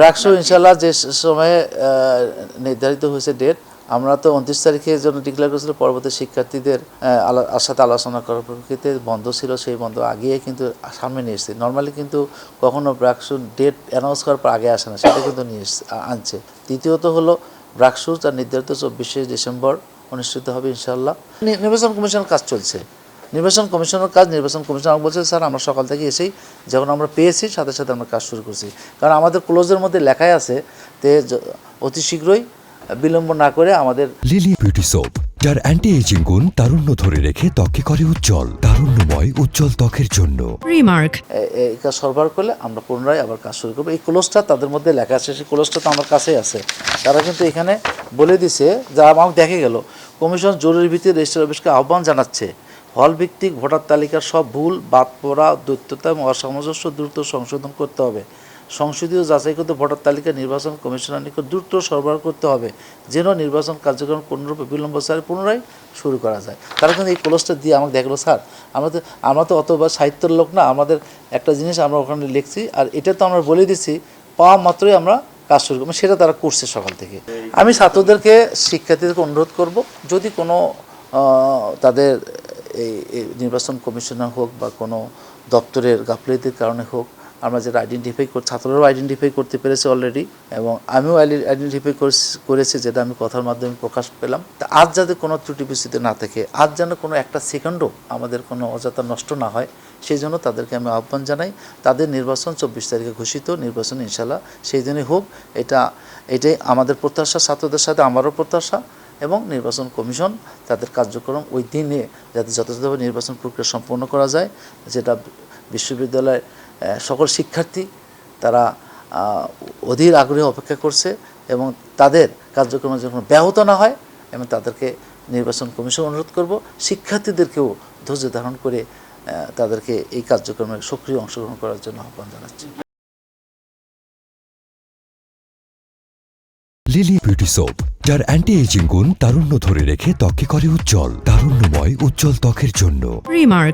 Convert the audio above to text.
রাখছো ইনশাল্লাহ যে সময়ে নির্ধারিত হয়েছে ডেট, আমরা তো 29 তারিখের জন্য ডিক্লেয়ার করেছিল। পরবর্তী শিক্ষার্থীদের সাথে আলোচনা করার প্রেক্ষিতে বন্ধ ছিল, সেই বন্ধ আগিয়ে কিন্তু সামনে নিয়ে এসেছে। নর্মালি কিন্তু কখনো ব্রাকসু ডেট অ্যানাউন্স করার পর আগে আসে না, সেটা কিন্তু নিয়ে আনছে। দ্বিতীয়ত হলো ব্রাকসু তার নির্ধারিত 24শে ডিসেম্বর অনুষ্ঠিত হবে ইনশাল্লাহ। নির্বাচন কমিশনের কাজ চলছে, নির্বাচন কমিশনের কাজ। নির্বাচন কমিশন আমাকে বলছে, স্যার আমরা সকাল থেকে এসেই যখন আমরা পেয়েছি সাথে সাথে আমরা কাজ শুরু করছি, কারণ আমাদের ক্লোজের মধ্যে লেখাই আছে যে অতি শীঘ্রই বিলম্ব না করে আমাদের লিলি বিউটি সোপ, যার অ্যান্টি এজিং গুণ তারুণ্য ধরে রেখে ত্বককে করে উজ্জ্বল, তারুণ্যময় উজ্জ্বল ত্বকের জন্য রিমার্ক এই কাজ সরবরাহ করলে আমরা পুনরায় আবার কাজ শুরু করবো। এই ক্লোজটা তাদের মধ্যে লেখা আছে, সেই ক্লোজটা তো আমার কাছেই আছে। তারা কিন্তু এখানে বলে দিছে, যা আমাকে দেখে গেল, কমিশন জরুরি ভিত্তিতে রেজিস্ট্রার অফিসকে আহ্বান জানাচ্ছে হল ভিত্তিক ভোটার তালিকার সব ভুল, বাদ পড়া, দ্বৈততা এবং অসামঞ্জস্য দ্রুত সংশোধন করতে হবে। সংসদীয় যাচাইকৃত ভোটার তালিকা নির্বাচন কমিশনের নিকট দ্রুত সরবরাহ করতে হবে, যেন নির্বাচন কার্যক্রম কোনোরূপে বিলম্ব ছাড়া পুনরায় শুরু করা যায়। তারা কিন্তু এই ক্লোজটা দিয়ে আমাকে দেখলো, স্যার আমরা তো অত বা সাহিত্যের লোক না, আমাদের একটা জিনিস আমরা ওখানে লিখছি, আর এটা তো আমরা বলে দিচ্ছি, পাওয়া মাত্রই আমরা কাজ শুরু করবো। সেটা তারা করছে সকাল থেকে। আমি ছাত্রদেরকে, শিক্ষার্থীদেরকে অনুরোধ করব, যদি কোনো তাদের এই নির্বাচন কমিশনার হোক বা কোনো দপ্তরের গাফিলতির কারণে হোক, আমরা যেটা আইডেন্টিফাই ছাত্ররাও আইডেন্টিফাই করতে পেরেছে অলরেডি, এবং আমিও আইডেন্টিফাই করেছি, যেটা আমি কথার মাধ্যমে প্রকাশ পেলাম। তা আজ যাতে কোনো ত্রুটি বিচ্যুতি না থাকে, আজ যেন কোনো একটা সেকেন্ডও আমাদের কোনো অযথা নষ্ট না হয়, সেই জন্য তাদেরকে আমি আহ্বান জানাই। তাদের নির্বাচন 24 তারিখে ঘোষিত, নির্বাচন ইনশাল্লাহ সেই দিনই হোক। এটাই আমাদের প্রত্যাশা, ছাত্রদের সাথে আমারও প্রত্যাশা, এবং নির্বাচন কমিশন তাদের কার্যক্রম ওই দিনে যাতে যথাযথভাবে নির্বাচন প্রক্রিয়া সম্পন্ন করা যায়, যেটা বিশ্ববিদ্যালয়ের সকল শিক্ষার্থী তারা অধীর আগ্রহে অপেক্ষা করছে, এবং তাদের কার্যক্রমে যখন ব্যাহত না হয়, এবং তাদেরকে নির্বাচন কমিশন অনুরোধ করব শিক্ষার্থীদেরকেও ধৈর্য ধারণ করে তাদেরকে এই কার্যক্রমে সক্রিয় অংশগ্রহণ করার জন্য আহ্বান জানাচ্ছি। লিলি বিউটি সোপ, যার অ্যান্টি এজিং গুণ তারুণ্য ধরে রেখে ত্বককে করে উজ্জ্বল, তারুণ্যময় উজ্জ্বল ত্বকের জন্য। রিমার্ক